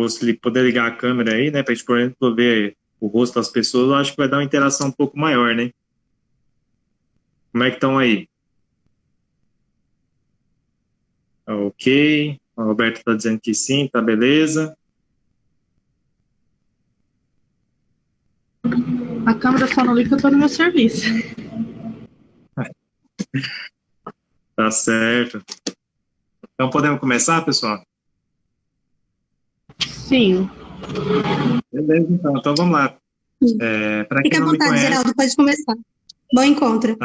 Se ele puder ligar a câmera aí, né, para a gente, por exemplo, ver o rosto das pessoas, eu acho que vai dar uma interação um pouco maior, né? Como é que estão aí? Ok. O Roberto está dizendo que sim, tá beleza. A câmera só não liga que eu tô no meu serviço. Tá certo. Então podemos começar, pessoal? Sim. Beleza, então. Então vamos lá. Para quem Fique à não me vontade, conhece, Geraldo, pode começar. Bom encontro.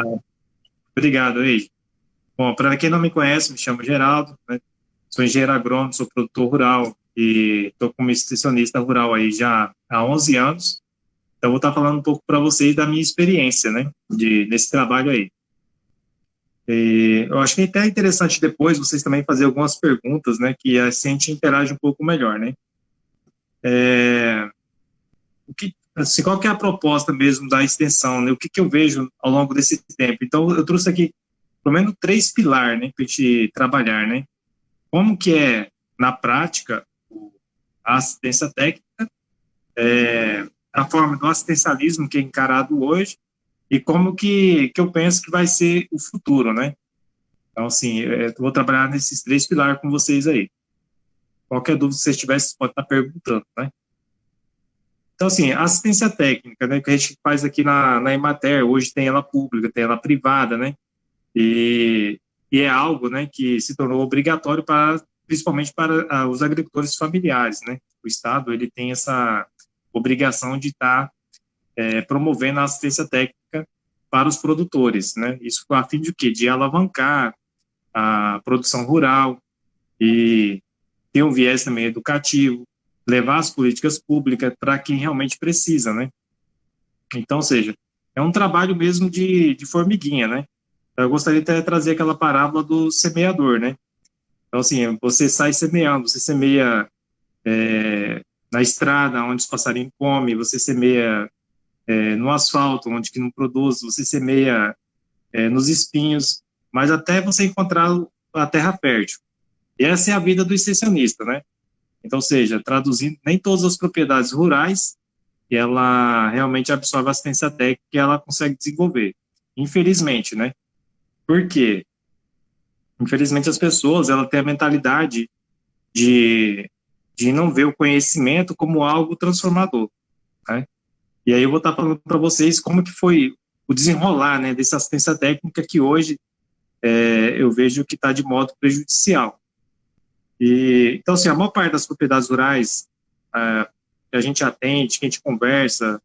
obrigado aí. Bom, para quem não me conhece, me chamo Geraldo, né? Sou engenheiro agrônomo, sou produtor rural e estou como extensionista rural aí já há 11 anos. Então, vou estar falando um pouco para vocês da minha experiência, né, nesse trabalho aí. E eu acho que é até interessante depois vocês também fazer algumas perguntas, né, que assim a gente interage um pouco melhor, né. Assim, qual que é a proposta mesmo da extensão, né, o que eu vejo ao longo desse tempo? Então, eu trouxe aqui pelo menos 3 pilares, né, para a gente trabalhar, né. Como que é, na prática, a assistência técnica, a forma do assistencialismo que é encarado hoje, e como que eu penso que vai ser o futuro, né? Então, assim, eu vou trabalhar nesses 3 pilares com vocês aí. Qualquer dúvida que vocês tiverem, vocês podem estar perguntando, né? Então, assim, a assistência técnica, né, que a gente faz aqui na Emater, hoje tem ela pública, tem ela privada, né? E, e é algo, né, que se tornou obrigatório para, principalmente para os agricultores familiares, né? O Estado, ele tem essa obrigação de estar promovendo a assistência técnica para os produtores, né? Isso a fim de quê? De alavancar a produção rural e ter um viés também educativo, levar as políticas públicas para quem realmente precisa, né? Então, ou seja, é um trabalho mesmo de formiguinha, né? Eu gostaria até de trazer aquela parábola do semeador, né? Então, assim, você sai semeando, você semeia na estrada, onde os passarinhos comem, você semeia no asfalto, onde que não produz, você semeia nos espinhos, mas até você encontrar a terra fértil. E essa é a vida do extensionista, né? Então, ou seja, traduzindo, nem todas as propriedades rurais que ela realmente absorve a assistência técnica que ela consegue desenvolver. Infelizmente, né? Por quê? Infelizmente as pessoas, ela têm a mentalidade de, de não ver o conhecimento como algo transformador, né? E aí eu vou estar falando para vocês como que foi o desenrolar, né, dessa assistência técnica que hoje eu vejo que está de modo prejudicial. E, então, assim, a maior parte das propriedades rurais que a gente atende, que a gente conversa,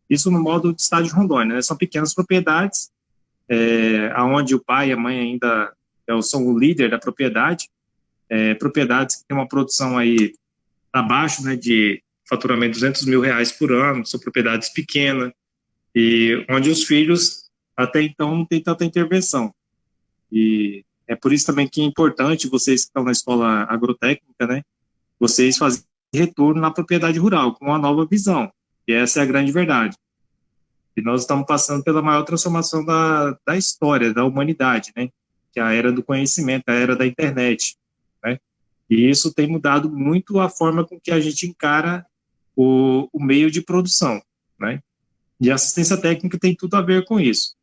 isso no modo de estado de Rondônia, né? São pequenas propriedades, onde o pai e a mãe ainda são o líder da propriedade, propriedades que têm uma produção aí abaixo, né, de faturamento de R$ 200 mil por ano, são propriedades pequenas, e onde os filhos até então não têm tanta intervenção. E é por isso também que é importante vocês que estão na escola agrotécnica, né, vocês fazerem retorno na propriedade rural com uma nova visão. E essa é a grande verdade. E nós estamos passando pela maior transformação da história, da humanidade, né, que é a era do conhecimento, a era da internet, né. E isso tem mudado muito a forma com que a gente encara o meio de produção, né. E a assistência técnica tem tudo a ver com isso.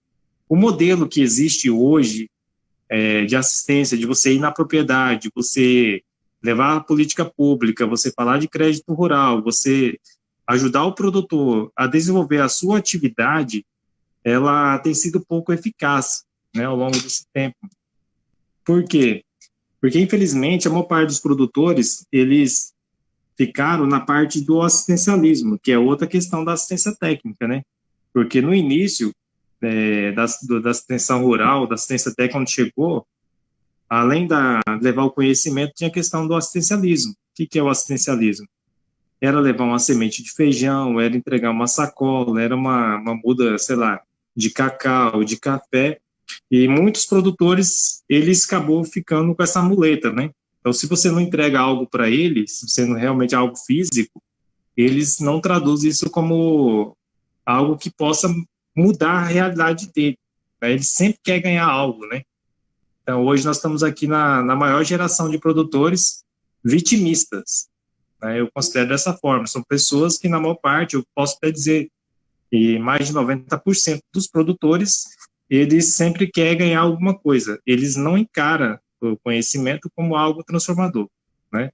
O modelo que existe hoje de assistência, de você ir na propriedade, você levar a política pública, você falar de crédito rural, você ajudar o produtor a desenvolver a sua atividade, ela tem sido pouco eficaz, né, ao longo desse tempo. Por quê? Porque, infelizmente, a maior parte dos produtores, eles ficaram na parte do assistencialismo, que é outra questão da assistência técnica, né? Porque no início da assistência rural, da assistência técnica, quando chegou, além da levar o conhecimento, tinha a questão do assistencialismo. O que é o assistencialismo? Era levar uma semente de feijão, era entregar uma sacola, era uma muda, sei lá, de cacau, de café, e muitos produtores, eles acabou ficando com essa muleta, né? Então, se você não entrega algo para eles, se você não realmente é algo físico, eles não traduzem isso como algo que possa mudar a realidade dele, né? Ele sempre quer ganhar algo, né? Então, hoje nós estamos aqui na maior geração de produtores vitimistas, né? Eu considero dessa forma. São pessoas que, na maior parte, eu posso até dizer que mais de 90% dos produtores, eles sempre querem ganhar alguma coisa. Eles não encaram o conhecimento como algo transformador, né?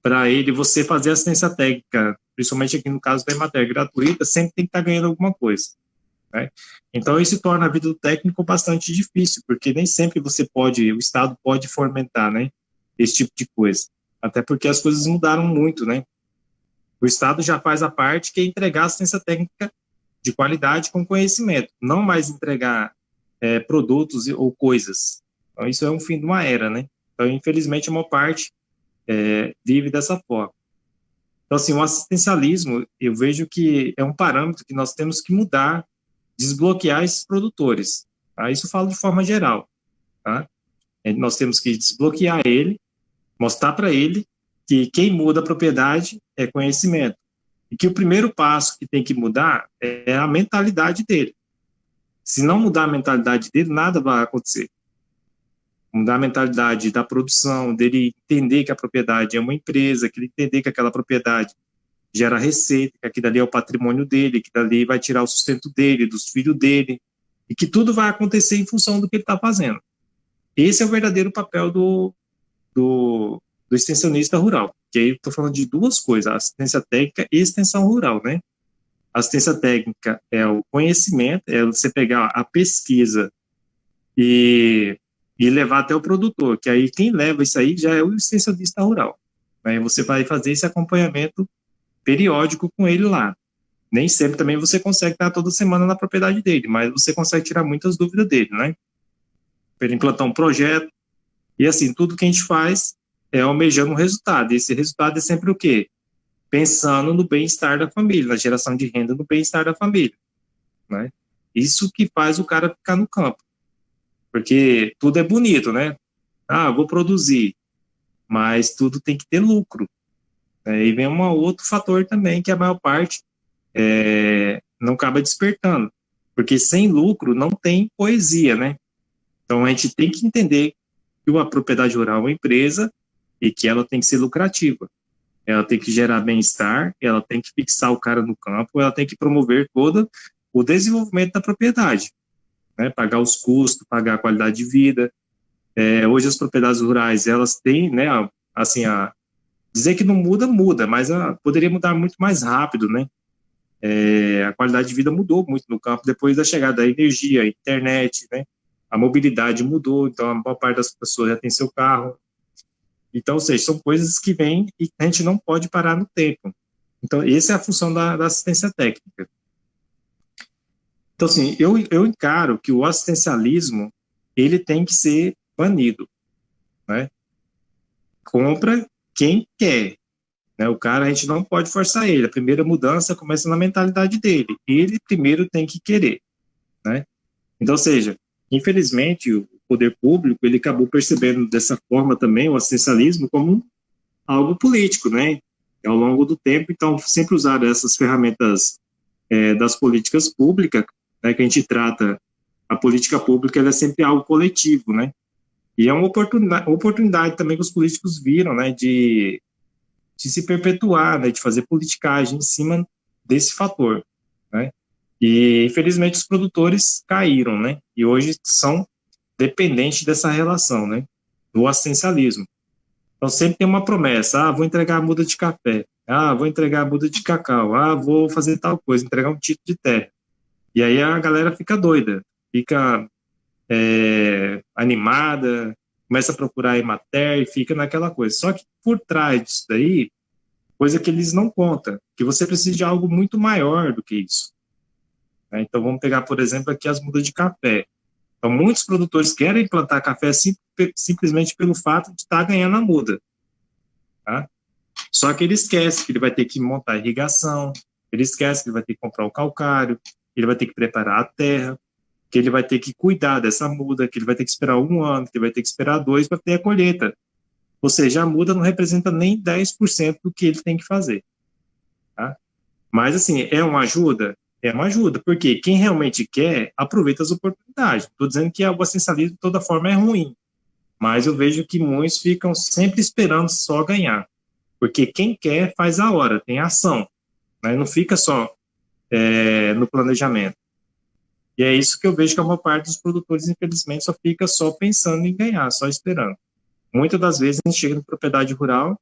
Para ele, você fazer assistência técnica, principalmente aqui no caso da Emater, gratuita, sempre tem que estar ganhando alguma coisa, né? Então, isso torna a vida do técnico bastante difícil, porque nem sempre o Estado pode fomentar, né, esse tipo de coisa. Até porque as coisas mudaram muito, né? O Estado já faz a parte que é entregar assistência técnica de qualidade com conhecimento, não mais entregar produtos ou coisas. Então, isso é um fim de uma era, né? Então, infelizmente, a maior parte vive dessa forma. Então, assim, o assistencialismo, eu vejo que é um parâmetro que nós temos que mudar, desbloquear esses produtores. Tá? Isso eu falo de forma geral. Tá? Nós temos que desbloquear ele, mostrar para ele que quem muda a propriedade é conhecimento. E que o primeiro passo que tem que mudar é a mentalidade dele. Se não mudar a mentalidade dele, nada vai acontecer. Mudar a mentalidade da produção, dele entender que a propriedade é uma empresa, que ele entender que aquela propriedade gera receita, que aquilo ali é o patrimônio dele, que dali vai tirar o sustento dele, dos filhos dele, e que tudo vai acontecer em função do que ele está fazendo. Esse é o verdadeiro papel do extensionista rural, que aí eu estou falando de duas coisas, assistência técnica e extensão rural, né? A assistência técnica é o conhecimento, é você pegar a pesquisa e levar até o produtor, que aí quem leva isso aí já é o extensionista rural. Aí você vai fazer esse acompanhamento periódico com ele lá. Nem sempre também você consegue estar toda semana na propriedade dele, mas você consegue tirar muitas dúvidas dele, né? Para ele implantar um projeto. E assim, tudo que a gente faz é almejando um resultado. E esse resultado é sempre o quê? Pensando no bem-estar da família, na geração de renda no bem-estar da família, né? Isso que faz o cara ficar no campo. Porque tudo é bonito, né? Ah, vou produzir, mas tudo tem que ter lucro. E vem um outro fator também, que a maior parte não acaba despertando. Porque sem lucro não tem poesia, né? Então a gente tem que entender que uma propriedade rural é uma empresa e que ela tem que ser lucrativa. Ela tem que gerar bem-estar, ela tem que fixar o cara no campo, ela tem que promover todo o desenvolvimento da propriedade, né? Pagar os custos, pagar a qualidade de vida. Hoje as propriedades rurais, elas têm, né, assim, dizer que não muda, muda, mas poderia mudar muito mais rápido, né? A qualidade de vida mudou muito no campo depois da chegada da energia, a internet, né? A mobilidade mudou, então a maior parte das pessoas já tem seu carro. Então, ou seja, são coisas que vêm e a gente não pode parar no tempo. Então, essa é a função da assistência técnica. Então, assim, eu encaro que o assistencialismo, ele tem que ser banido, né? Compra quem quer, né? O cara, a gente não pode forçar ele. A primeira mudança começa na mentalidade dele. Ele primeiro tem que querer, né? Então, ou seja, infelizmente, o poder público, ele acabou percebendo dessa forma também o assistencialismo como algo político, né? Ao longo do tempo, então, sempre usaram essas ferramentas das políticas públicas, né, que a gente trata, a política pública, ela é sempre algo coletivo, né? E é uma oportunidade também que os políticos viram, né, de se perpetuar, né, de fazer politicagem em cima desse fator, né? E, infelizmente, os produtores caíram, né? E hoje são dependentes dessa relação, né? Do assistencialismo. Então, sempre tem uma promessa. Ah, vou entregar a muda de café. Ah, vou entregar a muda de cacau. Ah, vou fazer tal coisa, entregar um título de terra. E aí a galera fica doida, fica animada, começa a procurar a Emater e fica naquela coisa. Só que por trás disso daí, coisa que eles não contam, que você precisa de algo muito maior do que isso. Então, vamos pegar, por exemplo, aqui as mudas de café. Então, muitos produtores querem plantar café simplesmente pelo fato de estar ganhando a muda. Tá? Só que ele esquece que ele vai ter que montar a irrigação, ele esquece que ele vai ter que comprar o calcário, ele vai ter que preparar a terra, que ele vai ter que cuidar dessa muda, que ele vai ter que esperar 1 ano, que ele vai ter que esperar 2 para ter a colheita. Ou seja, a muda não representa nem 10% do que ele tem que fazer. Tá? Mas, assim, é uma ajuda? É uma ajuda, porque quem realmente quer, aproveita as oportunidades. Estou dizendo que o assistencialismo, de toda forma, é ruim, mas eu vejo que muitos ficam sempre esperando só ganhar. Porque quem quer faz a hora, tem ação, né? Não fica só no planejamento. E é isso que eu vejo que a maior parte dos produtores, infelizmente, só fica só pensando em ganhar, só esperando. Muitas das vezes a gente chega na propriedade rural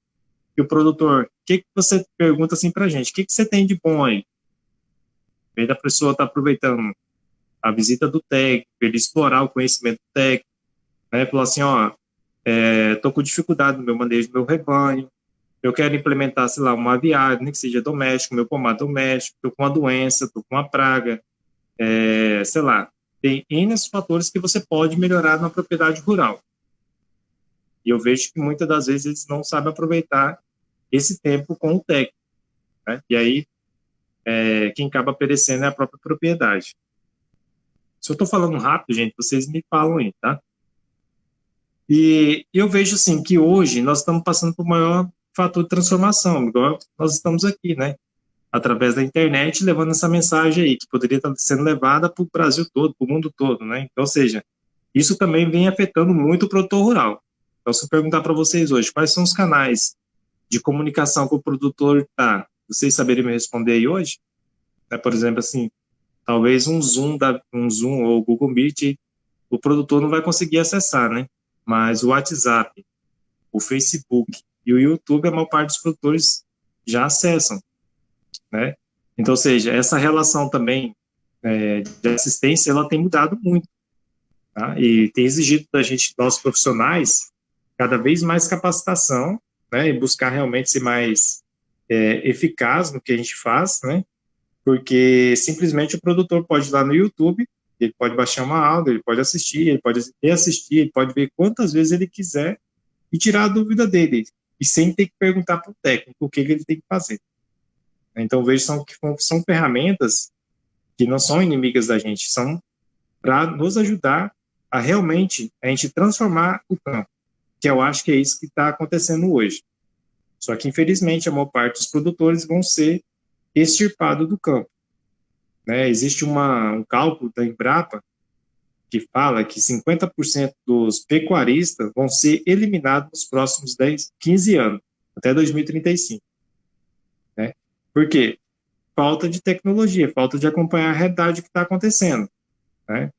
e o produtor, o que você pergunta assim pra gente, o que você tem de bom aí? Em vez da pessoa estar aproveitando a visita do técnico, ele explorar o conhecimento técnico, né? Falar assim, ó, tô com dificuldade no meu manejo do meu rebanho, eu quero implementar, sei lá, uma aviária, nem que seja doméstico, meu pomar doméstico, tô com uma doença, tô com uma praga, sei lá, tem N fatores que você pode melhorar na propriedade rural. E eu vejo que muitas das vezes eles não sabem aproveitar esse tempo com o técnico, né? E aí, quem acaba perecendo é a própria propriedade. Se eu estou falando rápido, gente, vocês me falam aí, tá? E eu vejo, assim, que hoje nós estamos passando por o maior fator de transformação, igual nós estamos aqui, né? Através da internet, levando essa mensagem aí, que poderia estar sendo levada para o Brasil todo, para o mundo todo, né? Então, ou seja, isso também vem afetando muito o produtor rural. Então, se eu perguntar para vocês hoje, quais são os canais de comunicação que o produtor está, vocês saberiam me responder aí hoje? Por exemplo, assim, talvez um Zoom ou Google Meet, o produtor não vai conseguir acessar, né? Mas o WhatsApp, o Facebook e o YouTube, a maior parte dos produtores já acessam, né? Então, ou seja, essa relação também de assistência, ela tem mudado muito, tá? E tem exigido da gente, nós profissionais, cada vez mais capacitação, né? E buscar realmente ser mais eficaz no que a gente faz, né? Porque simplesmente o produtor pode ir lá no YouTube, ele pode baixar uma aula, ele pode assistir, ele pode reassistir, ele pode ver quantas vezes ele quiser e tirar a dúvida dele, e sem ter que perguntar para o técnico o que ele tem que fazer. Então, vejo que são ferramentas que não são inimigas da gente, são para nos ajudar a realmente a gente transformar o campo, que eu acho que é isso que está acontecendo hoje. Só que, infelizmente, a maior parte dos produtores vão ser extirpados do campo, né? Existe um cálculo da Embrapa que fala que 50% dos pecuaristas vão ser eliminados nos próximos 15 anos, até 2035. Né? Por quê? Falta de tecnologia, falta de acompanhar a realidade que está acontecendo. Né?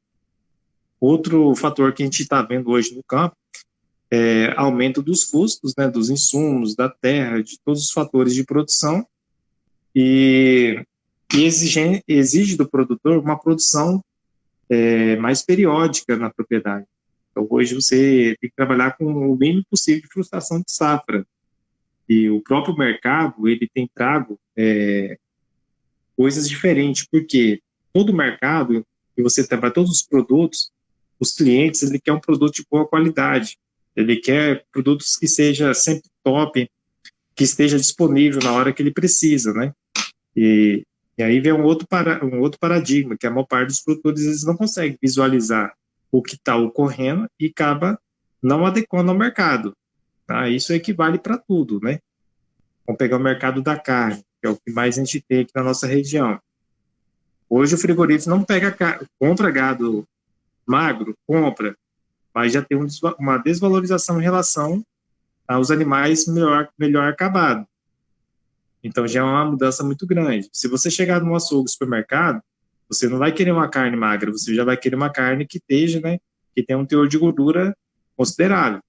Outro fator que a gente está vendo hoje no campo é aumento dos custos, né, dos insumos, da terra, de todos os fatores de produção, e exige do produtor uma produção mais periódica na propriedade. Então, hoje você tem que trabalhar com o mínimo possível de frustração de safra. E o próprio mercado, ele tem trago coisas diferentes, porque todo mercado, que você tem para todos os produtos, os clientes, ele quer um produto de boa qualidade. Ele quer produtos que seja sempre top, que esteja disponível na hora que ele precisa, né? E aí vem um outro paradigma, que a maior parte dos produtores eles não conseguem visualizar o que está ocorrendo e acaba não adequando ao mercado. Tá? Isso equivale para tudo, né? Vamos pegar o mercado da carne, que é o que mais a gente tem aqui na nossa região. Hoje o frigorífico não compra gado magro, compra, mas já tem uma desvalorização em relação aos animais melhor acabados. Então já é uma mudança muito grande. Se você chegar no açougue, supermercado, você não vai querer uma carne magra, você já vai querer uma carne que esteja, né, que tenha um teor de gordura considerável.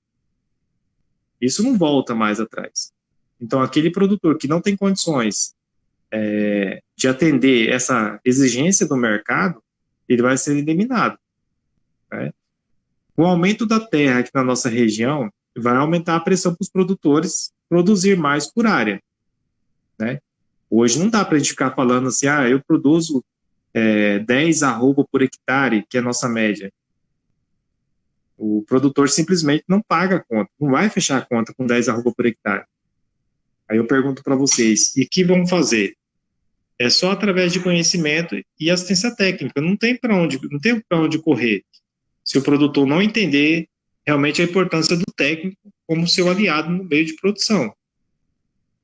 Isso não volta mais atrás. Então aquele produtor que não tem condições de atender essa exigência do mercado, ele vai ser eliminado. Né? O aumento da terra aqui na nossa região vai aumentar a pressão para os produtores produzir mais por área. Né? Hoje não dá para a gente ficar falando assim, eu produzo 10 arroba por hectare, que é a nossa média. O produtor simplesmente não paga a conta, não vai fechar a conta com 10 arroba por hectare. Aí eu pergunto para vocês, e o que vão fazer? É só através de conhecimento e assistência técnica, não tem para onde correr. Se o produtor não entender realmente a importância do técnico como seu aliado no meio de produção.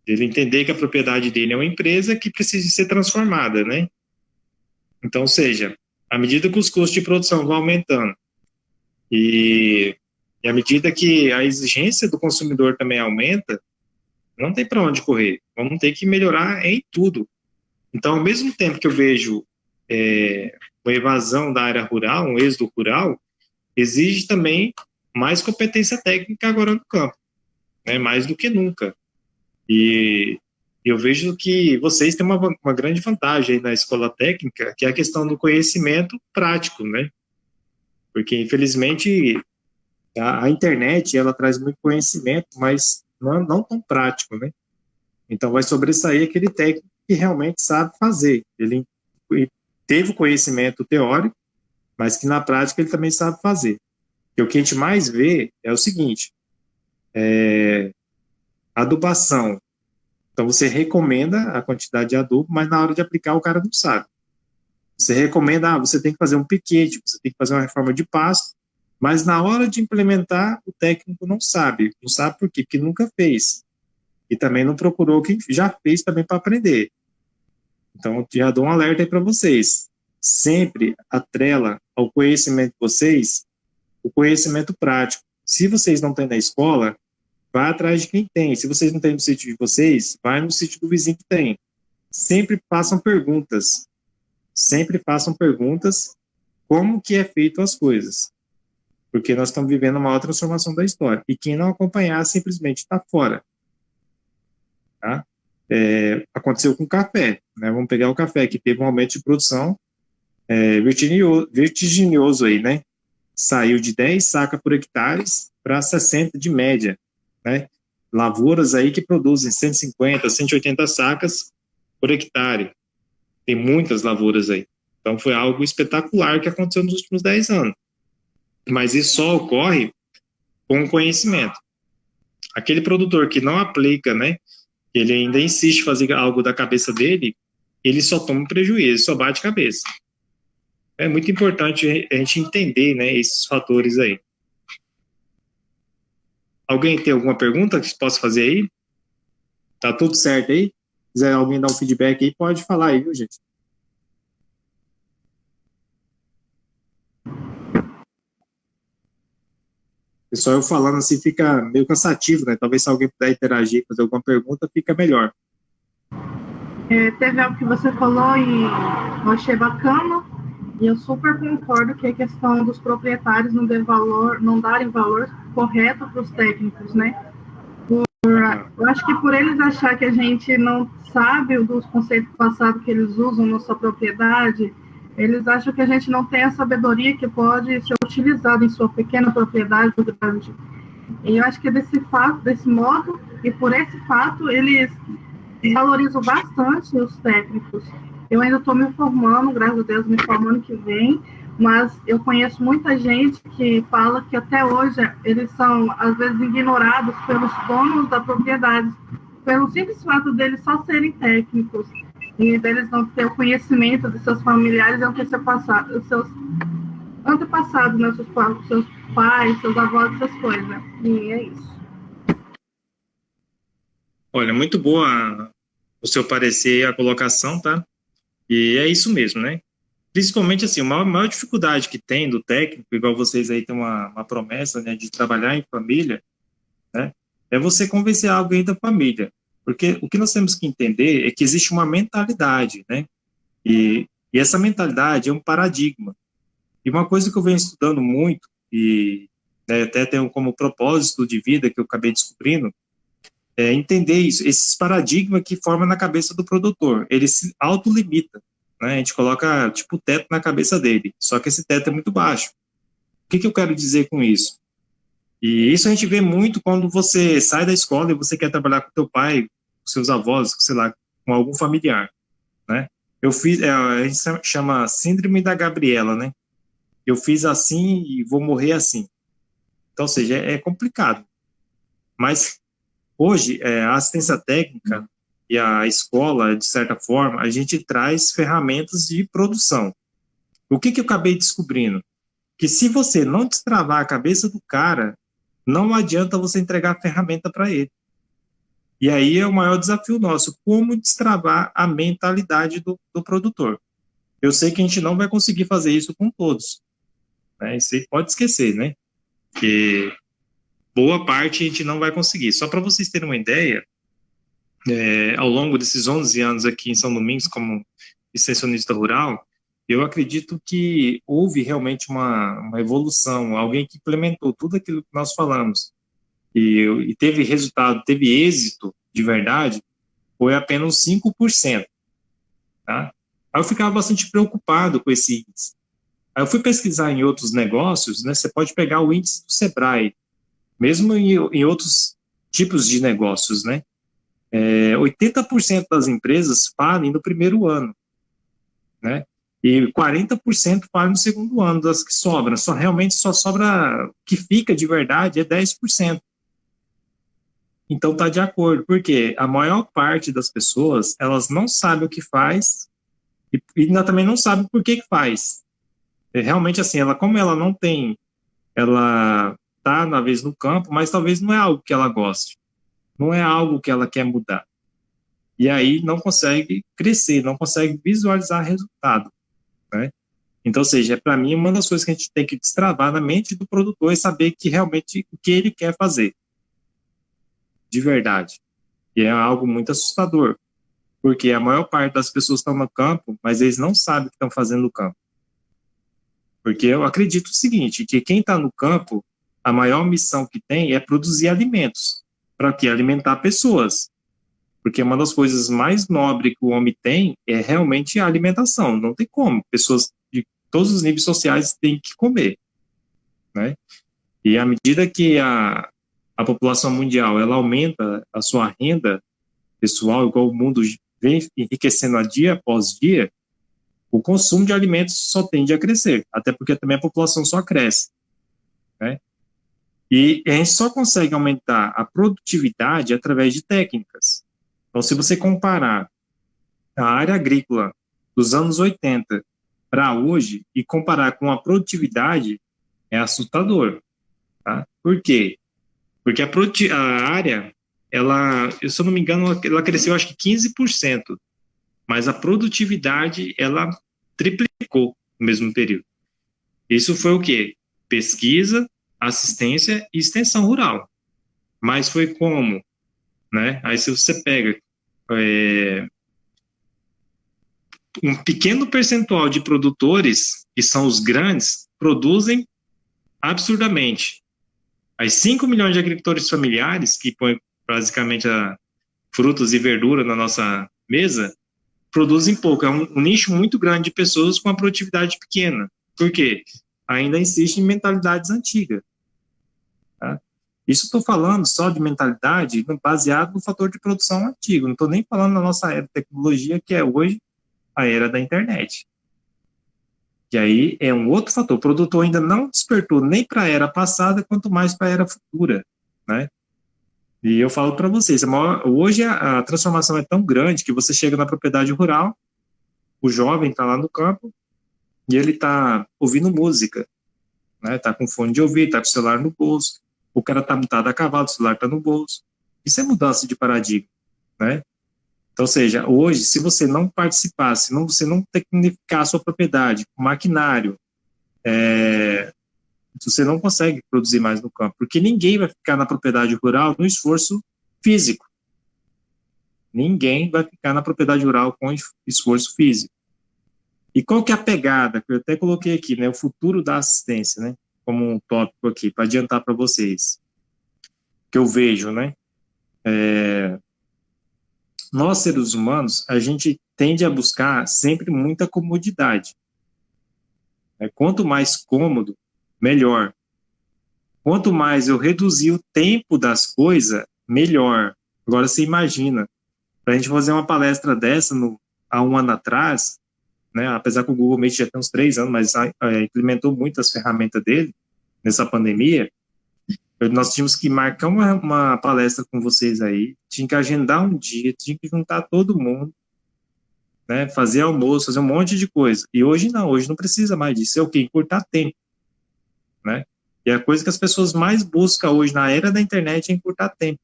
Ele entender que a propriedade dele é uma empresa que precisa ser transformada, né? Então, ou seja, à medida que os custos de produção vão aumentando e à medida que a exigência do consumidor também aumenta, Não tem para onde correr. Vamos ter que melhorar em tudo. Então, ao mesmo tempo que eu vejo uma evasão da área rural, um êxodo rural, exige também mais competência técnica agora no campo, né? Mais do que nunca. E eu vejo que vocês têm uma grande vantagem aí na escola técnica, que é a questão do conhecimento prático, né? Porque, infelizmente, a internet, ela traz muito conhecimento, mas não tão prático, né? Então, vai sobressair aquele técnico que realmente sabe fazer. Ele teve o conhecimento teórico, mas que na prática ele também sabe fazer. E o que a gente mais vê é o seguinte, adubação. Então, você recomenda a quantidade de adubo, mas na hora de aplicar o cara não sabe. Você recomenda, você tem que fazer um piquete, você tem que fazer uma reforma de pasto, mas na hora de implementar, o técnico não sabe. Não sabe por quê? Porque nunca fez. E também não procurou quem já fez também para aprender. Então, já dou um alerta aí para vocês. Sempre atrela ao conhecimento de vocês o conhecimento prático. Se vocês não têm na escola, vá atrás de quem tem. Se vocês não têm no sítio de vocês, vai no sítio do vizinho que tem. Sempre façam perguntas. Sempre façam perguntas como que é feito as coisas. Porque nós estamos vivendo uma outra transformação da história. E quem não acompanhar simplesmente está fora. Tá? Aconteceu com o café. Né? Vamos pegar o café, que teve um aumento de produção vertiginoso aí, né? Saiu de 10 sacas por hectare para 60 de média, né? Lavouras aí que produzem 150, 180 sacas por hectare. Tem muitas lavouras aí. Então foi algo espetacular que aconteceu nos últimos 10 anos. Mas isso só ocorre com conhecimento. Aquele produtor que não aplica, né? Ele ainda insiste em fazer algo da cabeça dele, ele só toma prejuízo, só bate cabeça. É muito importante a gente entender, né, esses fatores aí. Alguém tem alguma pergunta que possa fazer aí? Tá tudo certo aí? Se quiser alguém dar um feedback aí, pode falar aí, viu, gente? Pessoal, eu falando assim fica meio cansativo, né? Talvez se alguém puder interagir, fazer alguma pergunta, fica melhor. Teve algo que você falou e eu achei bacana, e eu super concordo que a questão dos proprietários não darem valor correto para os técnicos, né? Eu acho que por eles achar que a gente não sabe dos conceitos passados que eles usam na sua propriedade, eles acham que a gente não tem a sabedoria que pode ser utilizada em sua pequena propriedade ou grande. E eu acho que desse modo, e por esse fato, eles valorizam bastante os técnicos. Eu ainda estou me formando, graças a Deus, me formando que vem, mas eu conheço muita gente que fala que até hoje eles são, às vezes, ignorados pelos donos da propriedade, pelo simples fato deles só serem técnicos e deles não ter o conhecimento de seus familiares e seus antepassados, né, seus pais, seus avós, essas coisas. E é isso. Olha, muito boa o seu parecer e a colocação, tá? E é isso mesmo, né? Principalmente, assim, a maior dificuldade que tem do técnico, igual vocês aí têm uma promessa, né, de trabalhar em família, né, é você convencer alguém da família. Porque o que nós temos que entender é que existe uma mentalidade, né? E essa mentalidade é um paradigma. E uma coisa que eu venho estudando muito, e né, até tenho como propósito de vida que eu acabei descobrindo, é entender isso, esses paradigmas que formam na cabeça do produtor. Ele se autolimita, né? A gente coloca, tipo, teto na cabeça dele, só que esse teto é muito baixo. O que eu quero dizer com isso? E isso a gente vê muito quando você sai da escola e você quer trabalhar com teu pai, com seus avós, sei lá, com algum familiar, né? Eu fiz, a gente chama síndrome da Gabriela, né? Eu fiz assim e vou morrer assim. Então, ou seja, é complicado. Mas hoje, a assistência técnica e a escola, de certa forma, a gente traz ferramentas de produção. O que eu acabei descobrindo? Que se você não destravar a cabeça do cara, não adianta você entregar a ferramenta para ele. E aí é o maior desafio nosso, como destravar a mentalidade do produtor. Eu sei que a gente não vai conseguir fazer isso com todos, né? Isso aí pode esquecer, né? Porque boa parte a gente não vai conseguir. Só para vocês terem uma ideia, ao longo desses 11 anos aqui em São Domingos como extensionista rural, eu acredito que houve realmente uma evolução, alguém que implementou tudo aquilo que nós falamos e teve resultado, teve êxito de verdade, foi apenas 5%, tá? Aí eu ficava bastante preocupado com esse índice. Aí eu fui pesquisar em outros negócios, né? Você pode pegar o índice do Sebrae, mesmo em outros tipos de negócios, né? 80% das empresas falem no primeiro ano, né? E 40% falem no segundo ano das que sobram. Realmente só sobra, o que fica de verdade é 10%. Então está de acordo, porque a maior parte das pessoas, elas não sabem o que faz e ainda também não sabem por que faz. Realmente assim, como ela não tem, ela está na vez no campo, mas talvez não é algo que ela goste, não é algo que ela quer mudar. E aí não consegue crescer, não consegue visualizar resultado, né? Então, ou seja, para mim, uma das coisas que a gente tem que destravar na mente do produtor é saber que realmente o que ele quer fazer, de verdade. E é algo muito assustador, porque a maior parte das pessoas estão no campo, mas eles não sabem o que estão fazendo no campo. Porque eu acredito o seguinte, que quem está no campo, a maior missão que tem é produzir alimentos. Para quê? Alimentar pessoas. Porque uma das coisas mais nobres que o homem tem é realmente a alimentação. Não tem como. Pessoas de todos os níveis sociais têm que comer, né? E à medida que a população mundial ela aumenta a sua renda pessoal, igual o mundo vem enriquecendo a dia após dia, o consumo de alimentos só tende a crescer, até porque também a população só cresce, né? E a gente só consegue aumentar a produtividade através de técnicas. Então, se você comparar a área agrícola dos anos 80 para hoje e comparar com a produtividade, é assustador, tá? Por quê? Porque a área, ela, se eu não me engano, ela cresceu acho que 15%, mas a produtividade, ela triplicou no mesmo período. Isso foi o quê? Pesquisa, assistência e extensão rural. Mas foi como, né? Aí se você pega um pequeno percentual de produtores, que são os grandes, produzem absurdamente. As 5 milhões de agricultores familiares, que põem basicamente frutas e verdura na nossa mesa, produzem pouco. É um nicho muito grande de pessoas com uma produtividade pequena. Por quê? Ainda existem mentalidades antigas. Tá? Isso estou falando só de mentalidade baseado no fator de produção antigo. Não estou nem falando da nossa era de tecnologia, que é hoje a era da internet. E aí é um outro fator. O produtor ainda não despertou nem para a era passada, quanto mais para a era futura, né? E eu falo para vocês, hoje a transformação é tão grande que você chega na propriedade rural, o jovem está lá no campo e ele está ouvindo música, né? Está com fone de ouvido, está com o celular no bolso, o cara está montado a cavalo, o celular está no bolso. Isso é mudança de paradigma, né? Então, ou seja, hoje, se você não participar, se você não tecnificar a sua propriedade com maquinário, você não consegue produzir mais no campo, porque ninguém vai ficar na propriedade rural no esforço físico. Ninguém vai ficar na propriedade rural com esforço físico. E qual que é a pegada, que eu até coloquei aqui, né, o futuro da assistência, né, como um tópico aqui, para adiantar para vocês, que eu vejo, né, nós, seres humanos, a gente tende a buscar sempre muita comodidade. Quanto mais cômodo, melhor. Quanto mais eu reduzir o tempo das coisas, melhor. Agora, você imagina, para a gente fazer uma palestra dessa há um ano atrás, né, apesar que o Google Meet já tem uns 3 anos, mas implementou muitas ferramentas dele nessa pandemia, nós tínhamos que marcar uma palestra com vocês aí, tinha que agendar um dia, tinha que juntar todo mundo, né, fazer almoço, fazer um monte de coisa. E hoje não precisa mais disso. É o quê? Encurtar tempo, né? E a coisa que as pessoas mais buscam hoje na era da internet é encurtar tempo.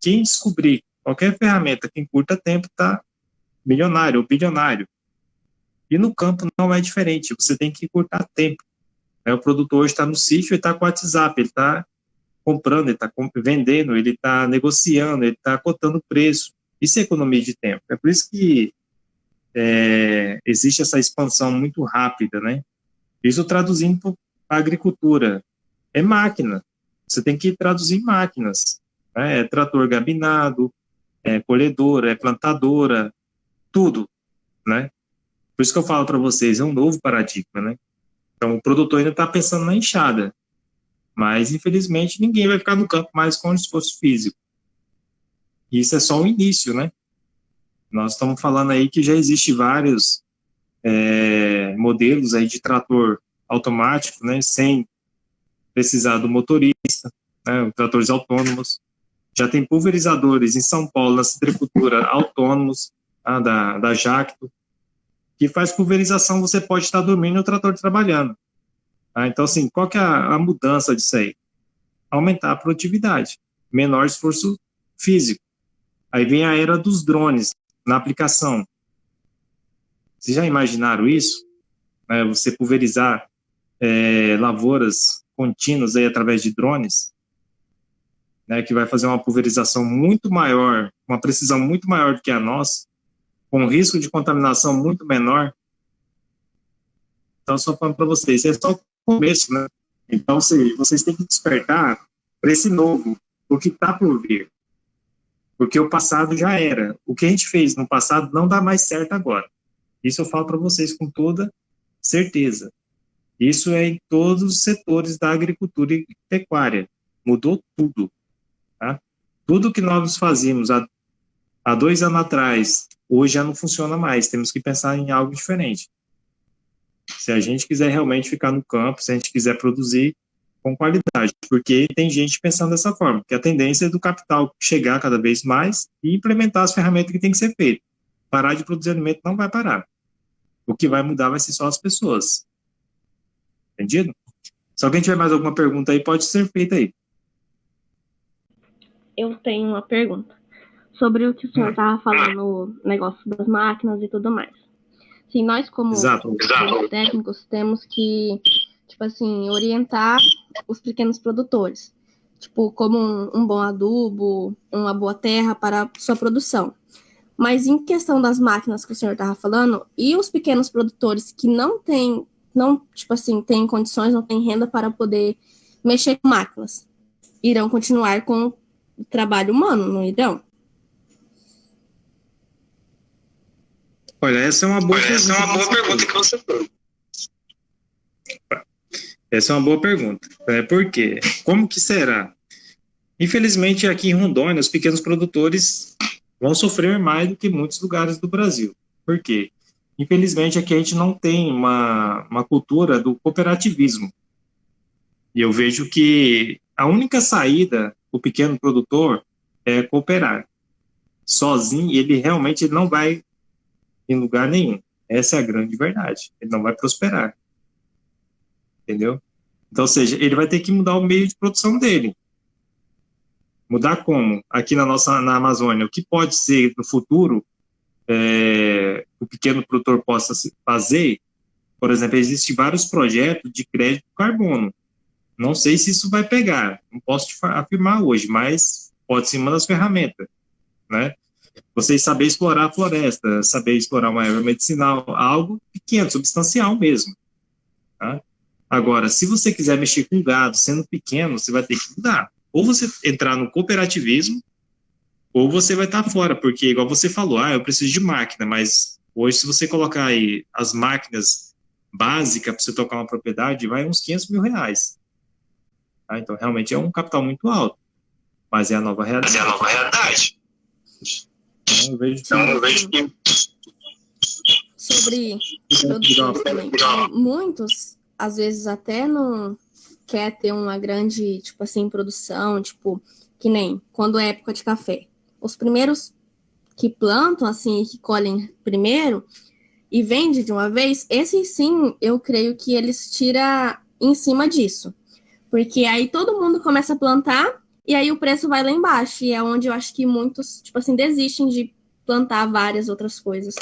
Quem descobrir qualquer ferramenta que encurta tempo está milionário ou bilionário. E no campo não é diferente, você tem que encurtar tempo. O produtor hoje está no sítio, ele está com o WhatsApp, ele está comprando, ele está vendendo, ele está negociando, ele está cotando preço. Isso é economia de tempo. É por isso que existe essa expansão muito rápida, né? Isso traduzindo para a agricultura. É máquina. Você tem que traduzir em máquinas. Né? É trator gabinado, é colhedora, é plantadora, tudo, né? Por isso que eu falo para vocês, é um novo paradigma, né? Então, o produtor ainda está pensando na enxada, mas, infelizmente, ninguém vai ficar no campo mais com esforço físico. E isso é só o início, né? Nós estamos falando aí que já existe vários modelos aí de trator automático, né? Sem precisar do motorista, né? Tratores autônomos. Já tem pulverizadores em São Paulo, na citricultura, autônomos, tá? da Jacto, que faz pulverização, você pode estar dormindo e o trator trabalhando. Tá? Então, assim, qual que é a mudança disso aí? Aumentar a produtividade, menor esforço físico. Aí vem a era dos drones na aplicação. Vocês já imaginaram isso? Você pulverizar lavouras contínuas aí através de drones, né, que vai fazer uma pulverização muito maior, uma precisão muito maior do que a nossa, com risco de contaminação muito menor. Então, só falando para vocês, é só o começo, né? Então, vocês têm que despertar para esse novo, o que está por vir. Porque o passado já era. O que a gente fez no passado não dá mais certo agora. Isso eu falo para vocês com toda certeza. Isso é em todos os setores da agricultura e pecuária. Mudou tudo. Tá? Tudo que nós fazíamos há 2 anos atrás, hoje já não funciona mais. Temos que pensar em algo diferente. Se a gente quiser realmente ficar no campo, se a gente quiser produzir com qualidade, porque tem gente pensando dessa forma, que a tendência é do capital chegar cada vez mais e implementar as ferramentas que tem que ser feito. Parar de produzir alimento não vai parar. O que vai mudar vai ser só as pessoas. Entendido? Se alguém tiver mais alguma pergunta aí, pode ser feita aí. Eu tenho uma pergunta sobre o que o senhor estava falando, o negócio das máquinas e tudo mais. Sim, nós como técnicos temos que, tipo assim, orientar os pequenos produtores, tipo, como um bom adubo, uma boa terra para a sua produção. Mas em questão das máquinas que o senhor estava falando, e os pequenos produtores que não, tipo assim, têm condições, não têm renda para poder mexer com máquinas, irão continuar com o trabalho humano, não irão? Olha, essa é uma boa pergunta que você fez. Essa é uma boa pergunta. Por quê? Como que será? Infelizmente, aqui em Rondônia, os pequenos produtores vão sofrer mais do que muitos lugares do Brasil. Por quê? Infelizmente, aqui a gente não tem uma cultura do cooperativismo. E eu vejo que a única saída do pequeno produtor é cooperar. Sozinho, ele realmente não vai em lugar nenhum. Essa é a grande verdade. Ele não vai prosperar. Entendeu? Então, ou seja, ele vai ter que mudar o meio de produção dele. Mudar como? Aqui na Amazônia, o que pode ser no futuro o pequeno produtor possa fazer? Por exemplo, existem vários projetos de crédito carbono. Não sei se isso vai pegar, não posso te afirmar hoje, mas pode ser uma das ferramentas, né? Vocês saber explorar a floresta, saber explorar uma erva medicinal, algo pequeno, substancial mesmo. Tá? Agora, se você quiser mexer com gado, sendo pequeno, você vai ter que mudar. Ou você entrar no cooperativismo, ou você vai estar fora, porque, igual você falou, eu preciso de máquina, mas hoje, se você colocar aí as máquinas básicas para você tocar uma propriedade, vai uns R$500 mil. Tá? Então, realmente é um capital muito alto, mas é a nova realidade. Então, eu vejo que... Sobre produtores também. Muitos, às vezes, até não quer ter uma grande, tipo assim, produção, tipo, que nem quando é época de café. Os primeiros que plantam, assim, que colhem primeiro e vendem de uma vez, esses sim, eu creio que eles tiram em cima disso. Porque aí todo mundo começa a plantar e aí o preço vai lá embaixo. E é onde eu acho que muitos, tipo assim, desistem de plantar várias outras coisas.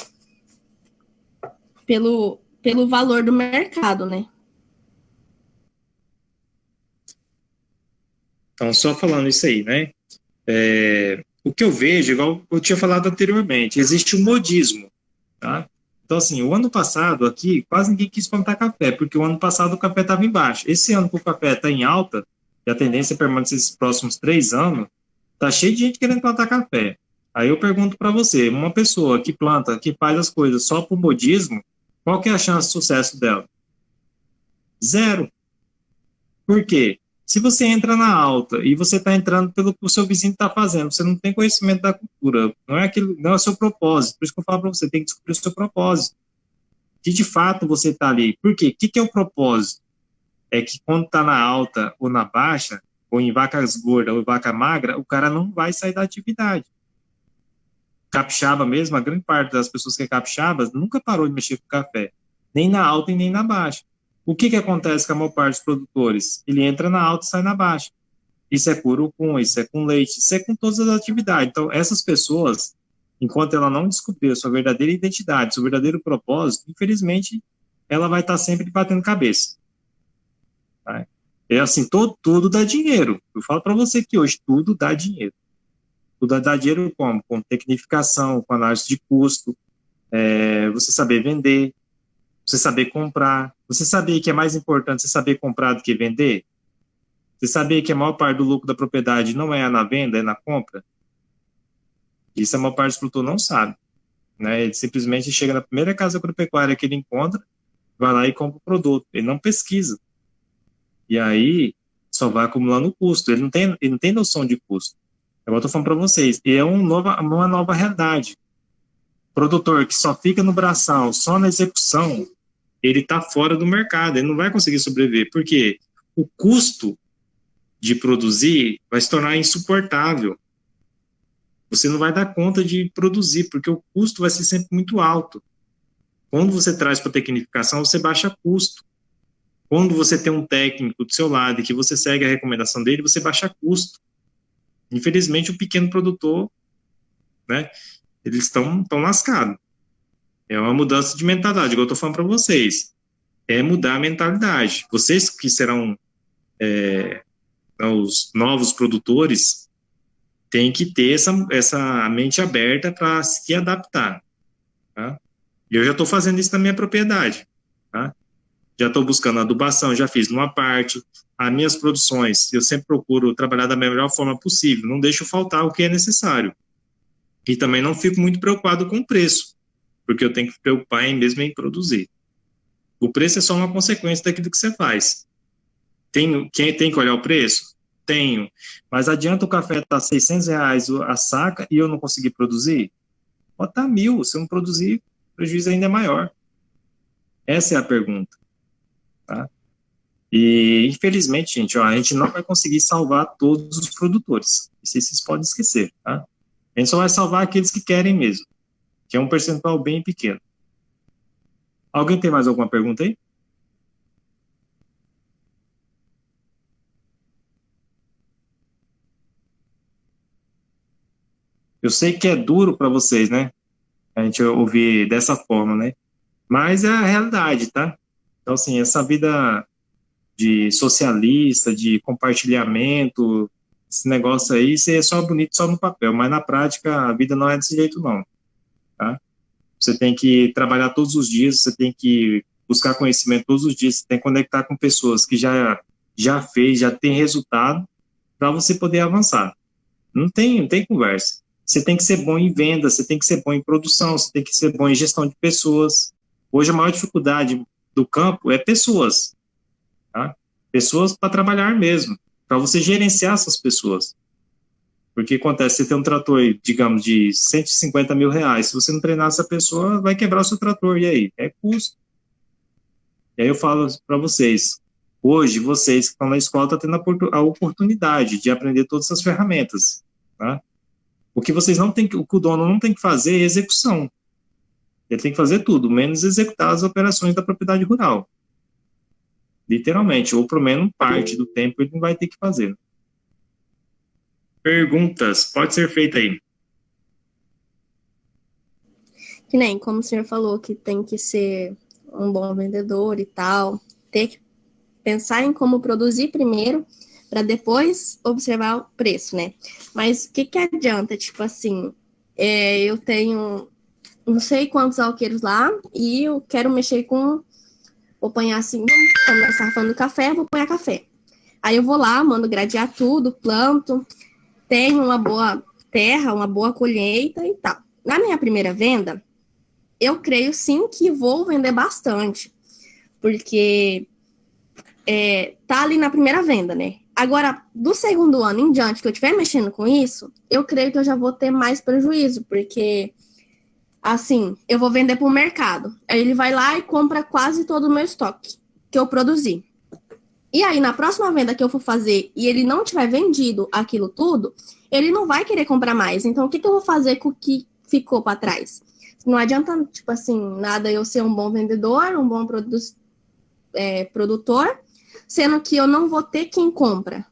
Pelo valor do mercado, né? Então, só falando isso aí, né? o que eu vejo, igual eu tinha falado anteriormente, existe um modismo, tá? Então, assim, o ano passado aqui, quase ninguém quis plantar café, porque o ano passado o café estava em baixa. Esse ano que o café está em alta, e a tendência é permanecer esses próximos 3 anos, tá cheio de gente querendo plantar café. Aí eu pergunto para você, uma pessoa que planta, que faz as coisas só por modismo, qual que é a chance de sucesso dela? Zero. Por quê? Se você entra na alta e você está entrando pelo que o seu vizinho está fazendo, você não tem conhecimento da cultura, não é aquilo, não é o seu propósito. Por isso que eu falo para você, tem que descobrir o seu propósito. Que de fato você está ali. Por quê? O que é o propósito? É que quando está na alta ou na baixa, ou em vacas gordas ou em vaca magra, o cara não vai sair da atividade. Capixaba mesmo, a grande parte das pessoas que é capixaba nunca parou de mexer com café, nem na alta e nem na baixa. O que acontece com a maior parte dos produtores? Ele entra na alta e sai na baixa. Isso é com urucum, isso é com leite, isso é com todas as atividades. Então, essas pessoas, enquanto ela não descobrir a sua verdadeira identidade, seu verdadeiro propósito, infelizmente, ela vai estar sempre batendo cabeça. Tá? É assim, tudo dá dinheiro. Eu falo para você que hoje tudo dá dinheiro. Tudo dá dinheiro como? Com tecnificação, com análise de custo, você saber vender, você saber comprar, você saber que é mais importante você saber comprar do que vender, você saber que a maior parte do lucro da propriedade não é na venda, é na compra. Isso a maior parte do produtor não sabe. Né? Ele simplesmente chega na primeira casa agropecuária que ele encontra, vai lá e compra o produto. Ele não pesquisa. E aí só vai acumulando custo. Ele não tem noção de custo. Eu estou falando para vocês. E é uma nova realidade. Produtor que só fica no braçal, só na execução, ele está fora do mercado. Ele não vai conseguir sobreviver. Por quê? O custo de produzir vai se tornar insuportável. Você não vai dar conta de produzir, porque o custo vai ser sempre muito alto. Quando você traz para a tecnificação, você baixa custo. Quando você tem um técnico do seu lado e que você segue a recomendação dele, você baixa custo. Infelizmente, o pequeno produtor, né, eles estão lascados. É uma mudança de mentalidade, igual eu estou falando para vocês. É mudar a mentalidade. Vocês que serão os novos produtores, têm que ter essa mente aberta para se adaptar. Tá? E eu já estou fazendo isso na minha propriedade. Tá? Já estou buscando adubação, já fiz numa parte. As minhas produções, eu sempre procuro trabalhar da melhor forma possível, não deixo faltar o que é necessário. E também não fico muito preocupado com o preço, porque eu tenho que me preocupar mesmo em produzir. O preço é só uma consequência daquilo que você faz. Quem tem que olhar o preço? Tenho. Mas adianta o café estar R$600 a saca e eu não conseguir produzir? Pode estar 1.000, se eu não produzir, o prejuízo ainda é maior. Essa é a pergunta. Tá? E, infelizmente, gente, a gente não vai conseguir salvar todos os produtores. Isso vocês podem esquecer. Tá? A gente só vai salvar aqueles que querem mesmo, que é um percentual bem pequeno. Alguém tem mais alguma pergunta aí? Eu sei que é duro para vocês, né? A gente ouvir dessa forma, né? Mas é a realidade, tá? Então, assim, essa vida de socialista, de compartilhamento, esse negócio aí, isso é só bonito só no papel, mas na prática a vida não é desse jeito, não. Tá? Você tem que trabalhar todos os dias, você tem que buscar conhecimento todos os dias, você tem que conectar com pessoas que já fez, já tem resultado, para você poder avançar. Não tem conversa. Você tem que ser bom em venda, você tem que ser bom em produção, você tem que ser bom em gestão de pessoas. Hoje a maior dificuldade do campo é pessoas. Tá? Pessoas para trabalhar mesmo, para você gerenciar essas pessoas. Porque acontece, você tem um trator, digamos, de R$150 mil, se você não treinar essa pessoa, vai quebrar o seu trator, e aí? É custo. E aí eu falo para vocês, hoje, vocês que estão na escola estão tendo a oportunidade de aprender todas essas ferramentas, tá? O que vocês não têm, o que o dono não tem que fazer é execução. Ele tem que fazer tudo, menos executar as operações da propriedade rural. Literalmente, ou pelo menos parte do tempo ele não vai ter que fazer. Perguntas, pode ser feita aí. Que nem, como o senhor falou, que tem que ser um bom vendedor e tal, ter que pensar em como produzir primeiro, para depois observar o preço, né? Mas o que adianta? Tipo assim, eu tenho não sei quantos alqueires lá e eu quero mexer com. Vou apanhar assim, vamos começar falando do café, vou apanhar café. Aí eu vou lá, mando gradear tudo, planto, tenho uma boa terra, uma boa colheita e tal. Na minha primeira venda, eu creio sim que vou vender bastante, porque tá ali na primeira venda, né? Agora, do segundo ano em diante que eu estiver mexendo com isso, eu creio que eu já vou ter mais prejuízo, porque, assim, eu vou vender para o mercado. Aí ele vai lá e compra quase todo o meu estoque que eu produzi. E aí, na próxima venda que eu for fazer e ele não tiver vendido aquilo tudo, ele não vai querer comprar mais. Então, o que eu vou fazer com o que ficou para trás? Não adianta, tipo assim, nada eu ser um bom vendedor, um bom produtor, sendo que eu não vou ter quem compra.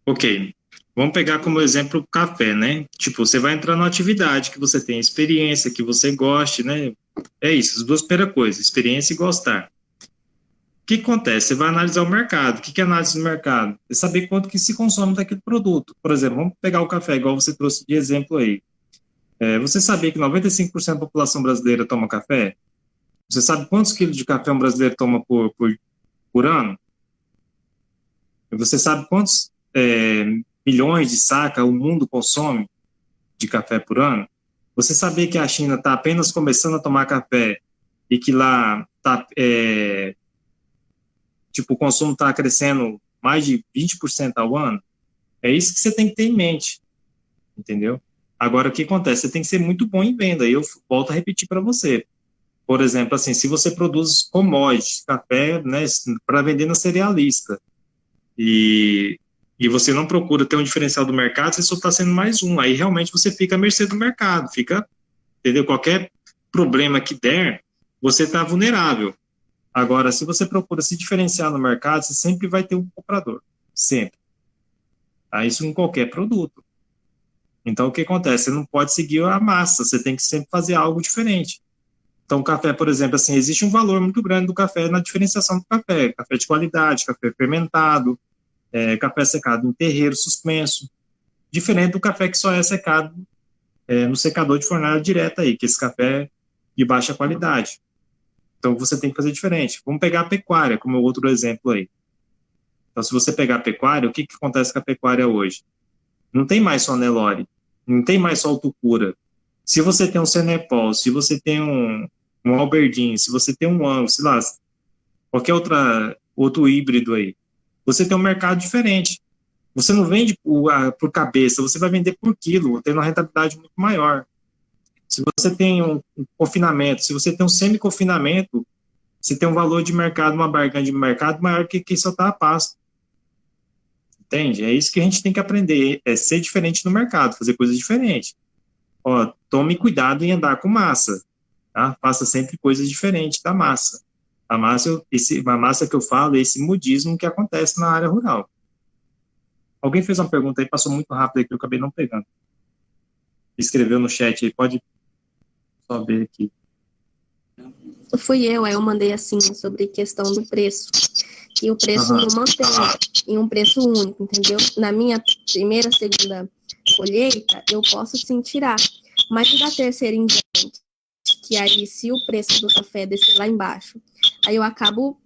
Ok. Vamos pegar como exemplo o café, né? Tipo, você vai entrar numa atividade que você tem experiência, que você goste, né? É isso, as duas primeiras coisas, experiência e gostar. O que acontece? Você vai analisar o mercado. O que é análise do mercado? É saber quanto que se consome daquele produto. Por exemplo, vamos pegar o café, igual você trouxe de exemplo aí. Você sabia que 95% da população brasileira toma café? Você sabe quantos quilos de café um brasileiro toma por ano? Você sabe quantos milhões de sacas o mundo consome de café por ano? Você sabia que a China está apenas começando a tomar café e que lá o consumo está crescendo mais de 20% ao ano? É isso que você tem que ter em mente, entendeu? Agora, o que acontece? Você tem que ser muito bom em venda, e eu volto a repetir para você. Por exemplo, assim, se você produz commodities, café, né, para vender na cerealista, e você não procura ter um diferencial do mercado, você só está sendo mais um. Aí realmente você fica à mercê do mercado, entendeu? Qualquer problema que der, você está vulnerável. Agora, se você procura se diferenciar no mercado, você sempre vai ter um comprador, sempre. Tá? Isso em qualquer produto. Então, o que acontece? Você não pode seguir a massa, você tem que sempre fazer algo diferente. Então, o café, por exemplo, assim, existe um valor muito grande do café na diferenciação do café. Café de qualidade, café fermentado, café secado em terreiro suspenso, diferente do café que só é secado no secador de fornalha direta aí, que esse café é de baixa qualidade. Então, você tem que fazer diferente. Vamos pegar a pecuária, como outro exemplo aí. Então, se você pegar a pecuária, o que acontece com a pecuária hoje? Não tem mais só Nelore, não tem mais só Altucura. Se você tem um Senepol, se você tem um Alberdin, se você tem um Angus, sei lá, qualquer outro híbrido aí, você tem um mercado diferente. Você não vende por cabeça, você vai vender por quilo, tendo uma rentabilidade muito maior. Se você tem um confinamento, se você tem um semi-confinamento, você tem um valor de mercado, uma barganha de mercado maior que quem só está a pasto. Entende? É isso que a gente tem que aprender, é ser diferente no mercado, fazer coisas diferentes. Ó, tome cuidado em andar com massa, tá? Faça sempre coisas diferentes da massa. A massa que eu falo é esse modismo que acontece na área rural. Alguém fez uma pergunta aí, passou muito rápido aí que eu acabei não pegando. Escreveu no chat aí, pode só ver aqui. Fui eu, aí eu mandei assim sobre questão do preço. E o preço não mantém em um preço único, entendeu? Na minha primeira, segunda colheita, eu posso sim tirar. Mas da terceira em diante, que aí se o preço do café descer lá embaixo, aí eu acabo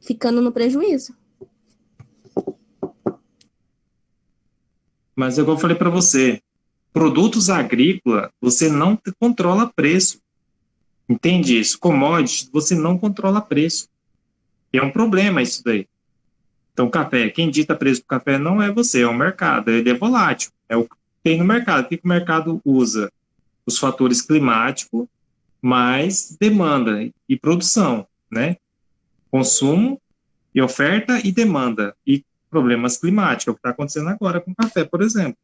ficando no prejuízo. Mas igual eu falei para você, produtos agrícolas, você não controla preço. Entende isso? Commodities, você não controla preço. E é um problema isso daí. Então, café, quem dita preço do café não é você, é o mercado. Ele é volátil. É o que tem no mercado. O que o mercado usa? Os fatores climáticos, mais demanda e produção, né? Consumo e oferta e demanda. E problemas climáticos, é o que está acontecendo agora com o café, por exemplo.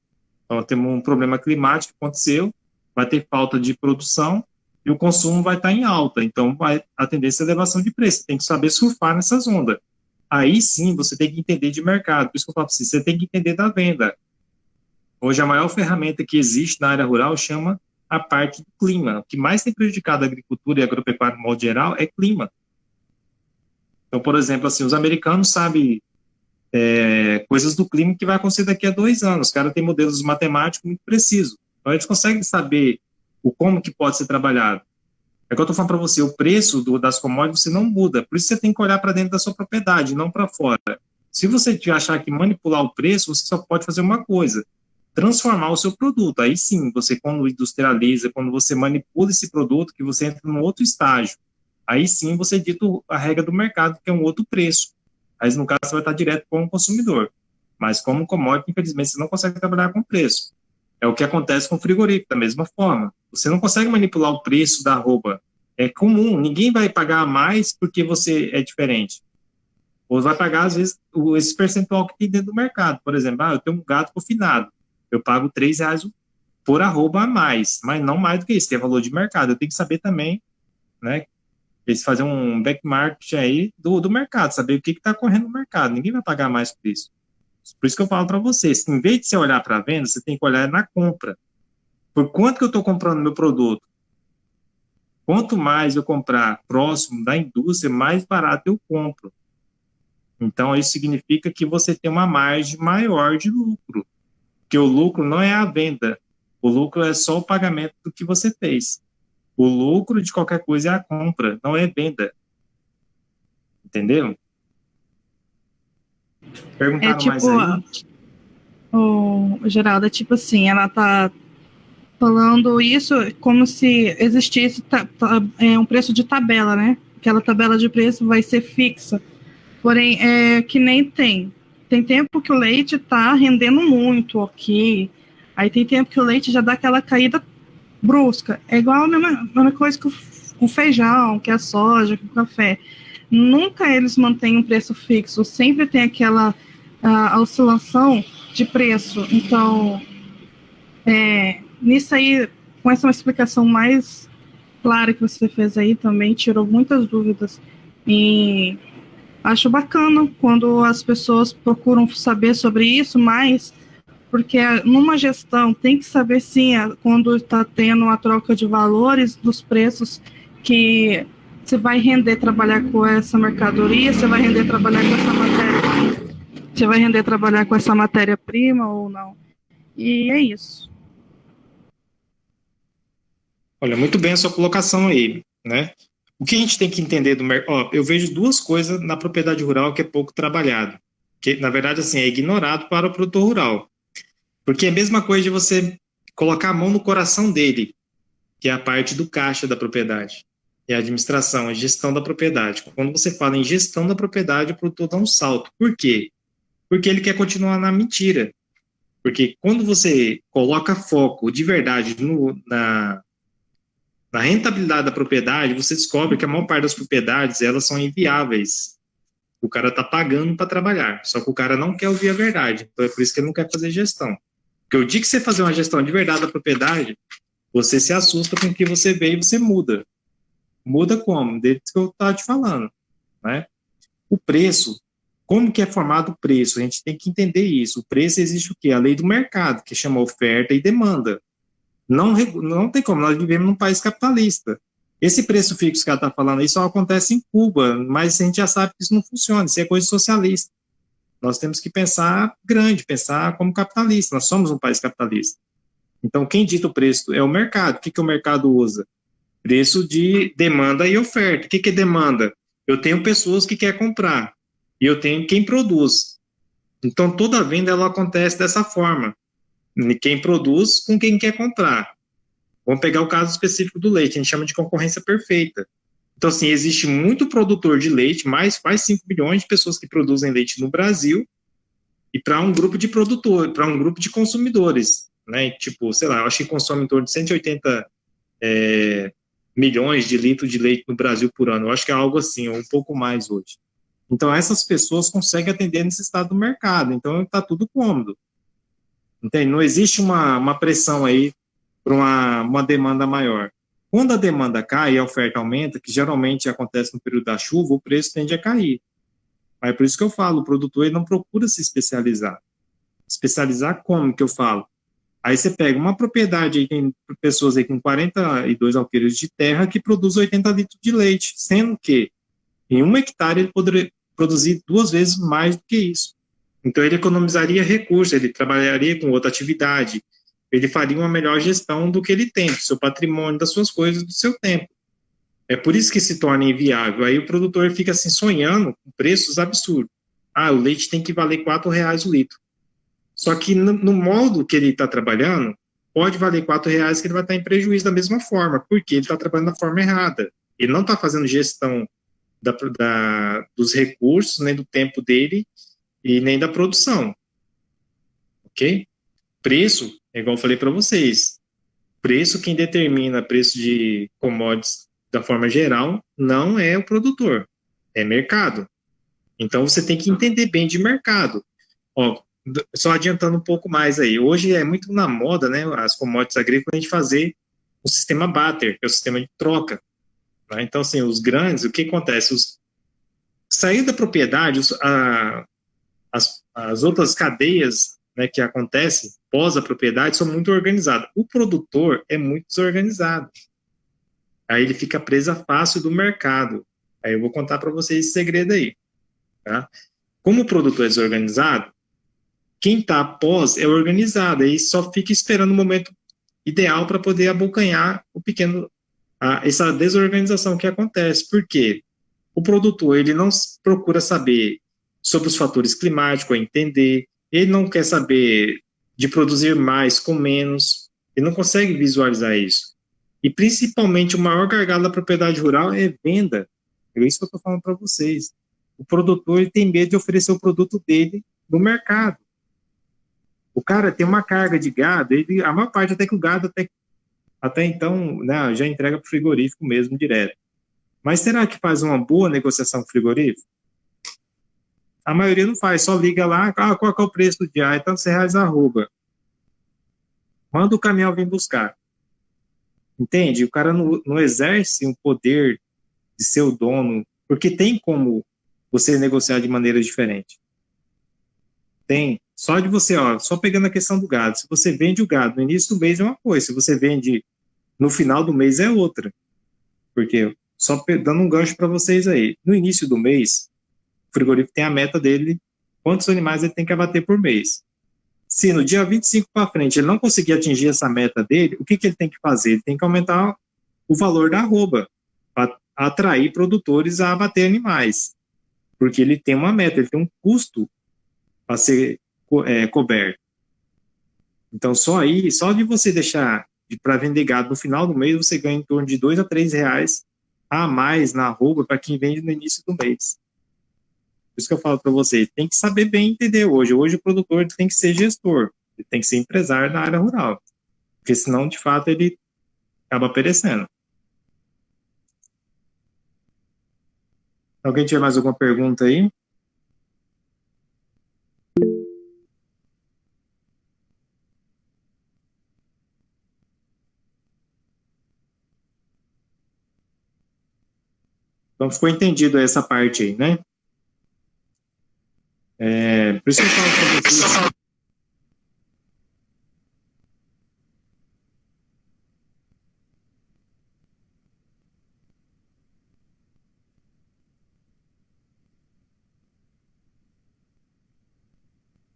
Então, temos um problema climático que aconteceu, vai ter falta de produção e o consumo vai estar em alta. Então, a tendência é a elevação de preço. Tem que saber surfar nessas ondas. Aí sim, você tem que entender de mercado. Por isso que eu falo para você tem que entender da venda. Hoje, a maior ferramenta que existe na área rural chama a parte do clima. O que mais tem prejudicado a agricultura e a agropecuária, no modo geral, é clima. Então, por exemplo, assim, os americanos sabem coisas do clima que vai acontecer daqui a 2 anos. Os caras têm modelos matemáticos muito precisos. Então, eles conseguem saber como que pode ser trabalhado. É que eu estou falando para você, o preço das commodities você não muda. Por isso você tem que olhar para dentro da sua propriedade, não para fora. Se você achar que manipular o preço, você só pode fazer uma coisa, transformar o seu produto. Aí sim, você quando industrializa, quando você manipula esse produto, que você entra num outro estágio. Aí sim você dita a regra do mercado, que é um outro preço. Aí no caso você vai estar direto com o consumidor. Mas como commodity, infelizmente, você não consegue trabalhar com preço. É o que acontece com o frigorífico, da mesma forma. Você não consegue manipular o preço da arroba. É comum, ninguém vai pagar mais porque você é diferente. Ou vai pagar, às vezes, esse percentual que tem dentro do mercado. Por exemplo, eu tenho um gato confinado, eu pago R$3 por arroba a mais, mas não mais do que isso, que é valor de mercado. Eu tenho que saber também, né, eles fazer um backmarket aí do mercado, saber o que está correndo no mercado. Ninguém vai pagar mais por isso. Por isso que eu falo para vocês, em vez de você olhar para a venda, você tem que olhar na compra. Por quanto que eu estou comprando meu produto? Quanto mais eu comprar próximo da indústria, mais barato eu compro. Então, isso significa que você tem uma margem maior de lucro. Porque o lucro não é a venda. O lucro é só o pagamento do que você fez. O lucro de qualquer coisa é a compra, não é venda. Entenderam? Perguntaram mais aí? O Geraldo, é tipo assim, ela tá falando isso como se existisse um preço de tabela, né? Aquela tabela de preço vai ser fixa. Porém, é que nem tem. Tem tempo que o leite está rendendo muito, ok. Aí tem tempo que o leite já dá aquela caída brusca. É igual a mesma coisa que o feijão, que a soja, que o café. Nunca eles mantêm um preço fixo. Sempre tem aquela oscilação de preço. Então, nisso aí, com essa explicação mais clara que você fez aí, também tirou muitas dúvidas. E acho bacana quando as pessoas procuram saber sobre isso, mas porque numa gestão tem que saber sim quando está tendo uma troca de valores dos preços, que você vai render trabalhar com essa mercadoria, você vai render trabalhar com essa matéria, você vai render trabalhar com essa matéria-prima ou não. E é isso. Olha, muito bem a sua colocação aí, né? O que a gente tem que entender do mercado? Eu vejo 2 coisas na propriedade rural que é pouco trabalhado, que na verdade assim é ignorado para o produtor rural, porque é a mesma coisa de você colocar a mão no coração dele, que é a parte do caixa da propriedade, é a administração, a gestão da propriedade. Quando você fala em gestão da propriedade, o produtor dá um salto. Por quê? Porque ele quer continuar na mentira. Porque quando você coloca foco de verdade na rentabilidade da propriedade, você descobre que a maior parte das propriedades, elas são inviáveis. O cara está pagando para trabalhar, só que o cara não quer ouvir a verdade. Então é por isso que ele não quer fazer gestão. Porque o dia que você fazer uma gestão de verdade da propriedade, você se assusta com o que você vê e você muda. Muda como? Desde que eu estava te falando, né? O preço, como que é formado o preço? A gente tem que entender isso. O preço existe o quê? A lei do mercado, que chama oferta e demanda. Não tem como, nós vivemos num país capitalista. Esse preço fixo que ela está falando aí só acontece em Cuba, mas a gente já sabe que isso não funciona, isso é coisa socialista. Nós temos que pensar grande, pensar como capitalista, nós somos um país capitalista. Então, quem dita o preço é o mercado. O que o mercado usa? Preço de demanda e oferta. O que é demanda? Eu tenho pessoas que querem comprar e eu tenho quem produz. Então, toda venda ela acontece dessa forma. Quem produz com quem quer comprar. Vamos pegar o caso específico do leite, a gente chama de concorrência perfeita. Então, assim, existe muito produtor de leite, mais quase 5 milhões de pessoas que produzem leite no Brasil, e para um grupo de produtores, para um grupo de consumidores, né? Tipo, sei lá, eu acho que consome em torno de 180 milhões de litros de leite no Brasil por ano. Eu acho que é algo assim, ou um pouco mais hoje. Então, essas pessoas conseguem atender nesse estado do mercado. Então, está tudo cômodo. Entende? Não existe uma pressão aí para uma demanda maior. Quando a demanda cai e a oferta aumenta, que geralmente acontece no período da chuva, o preço tende a cair. Mas é por isso que eu falo, o produtor ele não procura se especializar. Especializar como que eu falo? Aí você pega uma propriedade, aí tem pessoas aí com 42 alqueires de terra que produz 80 litros de leite, sendo que Em 1 hectare, ele poderia produzir 2 vezes mais do que isso. Então, ele economizaria recursos, ele trabalharia com outra atividade, ele faria uma melhor gestão do que ele tem, do seu patrimônio, das suas coisas, do seu tempo. É por isso que se torna inviável. Aí o produtor fica assim, sonhando com preços absurdos. Ah, o leite tem que valer R$ 4 o litro. Só que no modo que ele está trabalhando, pode valer R$ 4 que ele vai estar em prejuízo da mesma forma, porque ele está trabalhando da forma errada. Ele não está fazendo gestão dos recursos, nem do tempo dele, e nem da produção. Ok? Preço, é igual eu falei para vocês. Preço, quem determina preço de commodities da forma geral, não é o produtor, é mercado. Então, você tem que entender bem de mercado. Ó, só adiantando um pouco mais aí, hoje é muito na moda, né, as commodities agrícolas, a gente fazer o sistema barter, que é o sistema de troca. Né? Então, assim, os grandes, o que acontece? Sair da propriedade, as outras cadeias, né, que acontecem pós a propriedade são muito organizadas. O produtor é muito desorganizado. Aí ele fica presa fácil do mercado. Aí eu vou contar para vocês esse segredo aí. Tá? Como o produtor é desorganizado, quem está após é organizado, aí só fica esperando o momento ideal para poder abocanhar essa desorganização que acontece. Por quê? O produtor ele não procura saber sobre os fatores climáticos, entender, ele não quer saber de produzir mais com menos, ele não consegue visualizar isso. E, principalmente, o maior gargalo da propriedade rural é venda. É isso que eu estou falando para vocês. O produtor ele tem medo de oferecer o produto dele no mercado. O cara tem uma carga de gado, a maior parte até que o gado, até então, né, já entrega para o frigorífico mesmo, direto. Mas será que faz uma boa negociação com o frigorífico? A maioria não faz, só liga lá, qual é o preço do dia? É tantos reais arroba. Manda o caminhão vir buscar. Entende? O cara não exerce um poder de ser o dono, porque tem como você negociar de maneira diferente. Tem. Só de você, só pegando a questão do gado. Se você vende o gado no início do mês é uma coisa, se você vende no final do mês é outra. Porque, só dando um gancho para vocês aí, no início do mês, o frigorífico tem a meta dele, quantos animais ele tem que abater por mês. Se no dia 25 para frente ele não conseguir atingir essa meta dele, o que ele tem que fazer? Ele tem que aumentar o valor da arroba para atrair produtores a abater animais. Porque ele tem uma meta, ele tem um custo para ser coberto. Então, só de você deixar para vender gado no final do mês, você ganha em torno de R$ 2 a R$ 3 a mais na arroba para quem vende no início do mês. Por isso que eu falo para vocês, tem que saber bem entender hoje. Hoje o produtor tem que ser gestor, ele tem que ser empresário na área rural, porque senão, de fato, ele acaba perecendo. Alguém tiver mais alguma pergunta aí? Então ficou entendido essa parte aí, né? Por isso que eu falo para vocês.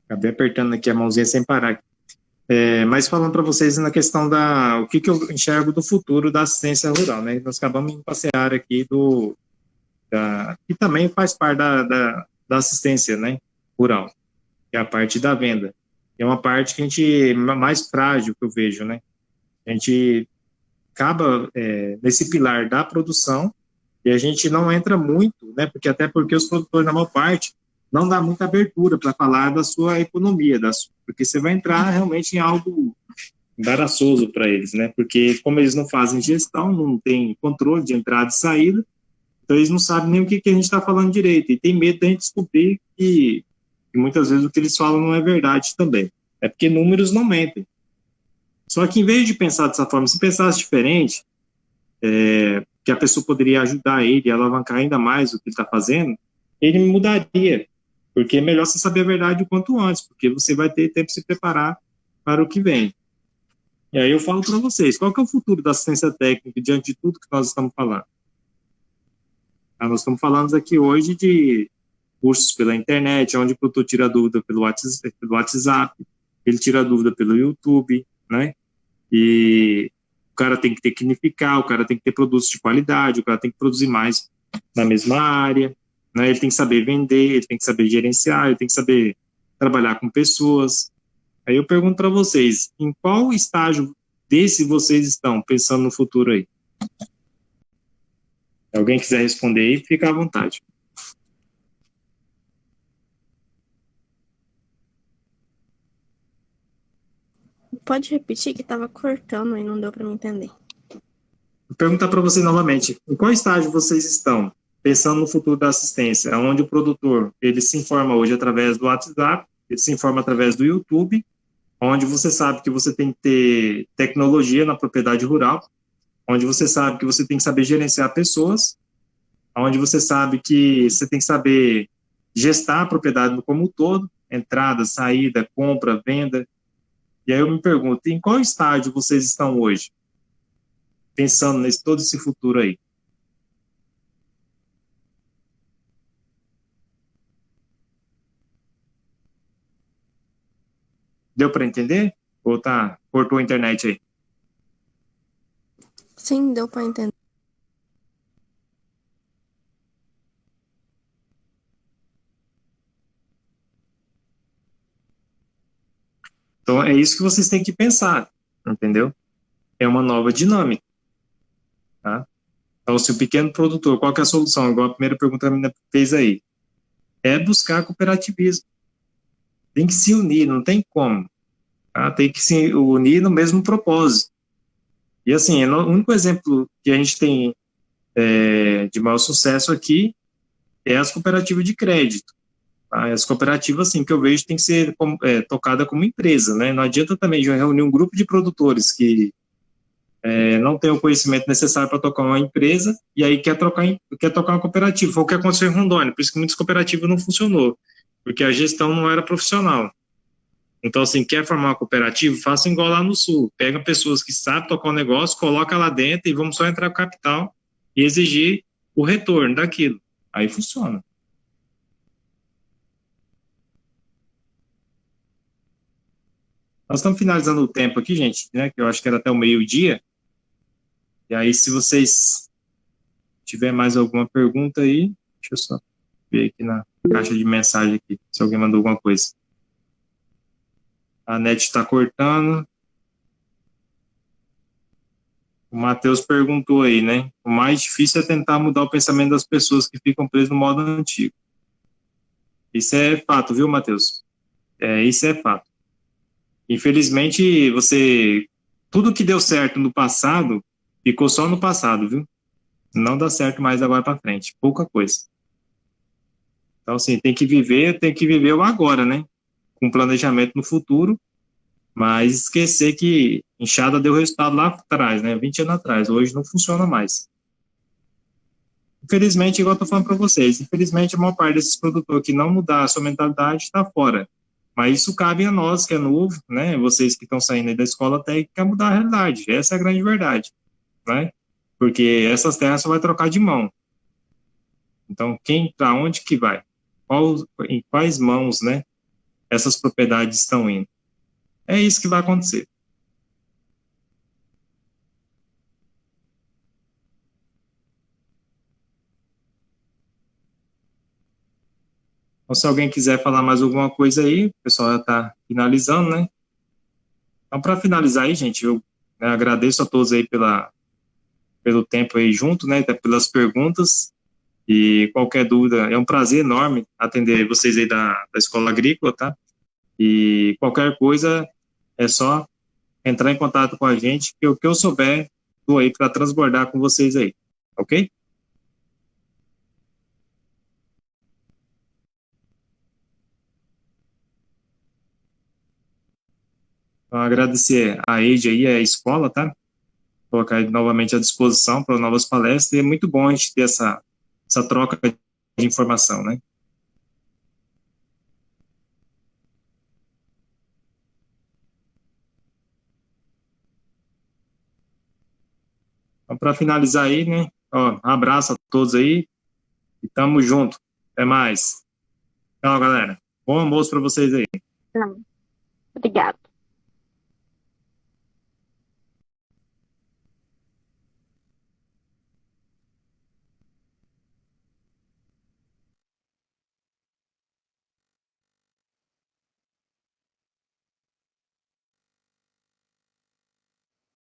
Acabei apertando aqui a mãozinha sem parar. Mas falando para vocês na questão o que eu enxergo do futuro da assistência rural, né? Nós acabamos indo passear aqui que também faz parte da assistência, né, rural, que é a parte da venda. É uma parte que a gente mais frágil que eu vejo, né? A gente acaba nesse pilar da produção e a gente não entra muito, né? Porque os produtores, na maior parte, não dá muita abertura para falar da sua economia, porque você vai entrar realmente em algo embaraçoso para eles, né? Porque como eles não fazem gestão, não tem controle de entrada e saída, então eles não sabem nem o que a gente está falando direito e tem medo da gente descobrir que muitas vezes o que eles falam não é verdade também. É porque números não mentem. Só que em vez de pensar dessa forma, se pensasse diferente, que a pessoa poderia ajudar ele a alavancar ainda mais o que ele está fazendo, ele mudaria. Porque é melhor você saber a verdade o quanto antes, porque você vai ter tempo de se preparar para o que vem. E aí eu falo para vocês, qual que é o futuro da assistência técnica diante de tudo que nós estamos falando? Nós estamos falando aqui hoje de cursos pela internet, onde o produtor tira dúvida pelo WhatsApp, ele tira dúvida pelo YouTube, né? E o cara tem que tecnificar, o cara tem que ter produtos de qualidade, o cara tem que produzir mais na mesma área, né? Ele tem que saber vender, ele tem que saber gerenciar, ele tem que saber trabalhar com pessoas. Aí eu pergunto para vocês, em qual estágio desse vocês estão pensando no futuro aí? Se alguém quiser responder aí, fica à vontade. Pode repetir que estava cortando e não deu para me entender. Vou perguntar para vocês novamente, em qual estágio vocês estão pensando no futuro da assistência, onde o produtor ele se informa hoje através do WhatsApp, ele se informa através do YouTube, onde você sabe que você tem que ter tecnologia na propriedade rural, onde você sabe que você tem que saber gerenciar pessoas, onde você sabe que você tem que saber gestar a propriedade como um todo, entrada, saída, compra, venda. E aí eu me pergunto, em qual estágio vocês estão hoje? Pensando nesse todo esse futuro aí. Deu para entender? Ou cortou a internet aí? Sim, deu para entender. Então, é isso que vocês têm que pensar, entendeu? É uma nova dinâmica, tá? Então, se o pequeno produtor, qual que é a solução? Igual a primeira pergunta que a menina fez aí. É buscar cooperativismo. Tem que se unir, não tem como. Tá? Tem que se unir no mesmo propósito. E assim, o único exemplo que a gente tem de maior sucesso aqui é as cooperativas de crédito. Tá? As cooperativas, assim, que eu vejo tem que ser tocada como empresa, né? Não adianta também reunir um grupo de produtores que não tem o conhecimento necessário para tocar uma empresa e aí quer tocar uma cooperativa. Foi o que aconteceu em Rondônia, por isso que muitas cooperativas não funcionou, porque a gestão não era profissional. Então, assim, quer formar uma cooperativa, faça igual lá no Sul. Pega pessoas que sabem tocar o negócio, coloca lá dentro e vamos só entrar com capital e exigir o retorno daquilo. Aí funciona. Nós estamos finalizando o tempo aqui, gente, né? Que eu acho que era até o meio-dia. E aí, se vocês tiver mais alguma pergunta aí, deixa eu só ver aqui na caixa de mensagem aqui, se alguém mandou alguma coisa. A net está cortando. O Matheus perguntou aí, né? O mais difícil é tentar mudar o pensamento das pessoas que ficam presas no modo antigo. Isso é fato, viu, Matheus? Isso é fato. Infelizmente, tudo que deu certo no passado, ficou só no passado, viu? Não dá certo mais agora para frente. Pouca coisa. Então, assim, tem que viver o agora, né? Com planejamento no futuro, mas esquecer que enxada deu resultado lá atrás, né? 20 anos atrás. Hoje não funciona mais. Infelizmente, igual eu tô falando para vocês, infelizmente a maior parte desses produtores que não mudar a sua mentalidade está fora. Mas isso cabe a nós, que é novo, né? Vocês que estão saindo aí da escola técnica, mudar a realidade. Essa é a grande verdade, né? Porque essas terras só vai trocar de mão. Então, para onde que vai? Em quais mãos, né? Essas propriedades estão indo? É isso que vai acontecer. Então, se alguém quiser falar mais alguma coisa aí, o pessoal já está finalizando, né? Então, para finalizar aí, gente, eu agradeço a todos aí pelo tempo aí junto, né? Pelas perguntas. E qualquer dúvida, é um prazer enorme atender vocês aí da Escola Agrícola, tá? E qualquer coisa é só entrar em contato com a gente, que o que eu souber, estou aí para transbordar com vocês aí, ok? Então, agradecer a EIDE aí, a escola, tá? Colocar novamente à disposição para novas palestras, e é muito bom a gente ter essa troca de informação, né? Então, para finalizar aí, né? Ó, um abraço a todos aí, E tamo junto. Até mais. Tchau, galera. Bom almoço para vocês aí. Obrigada.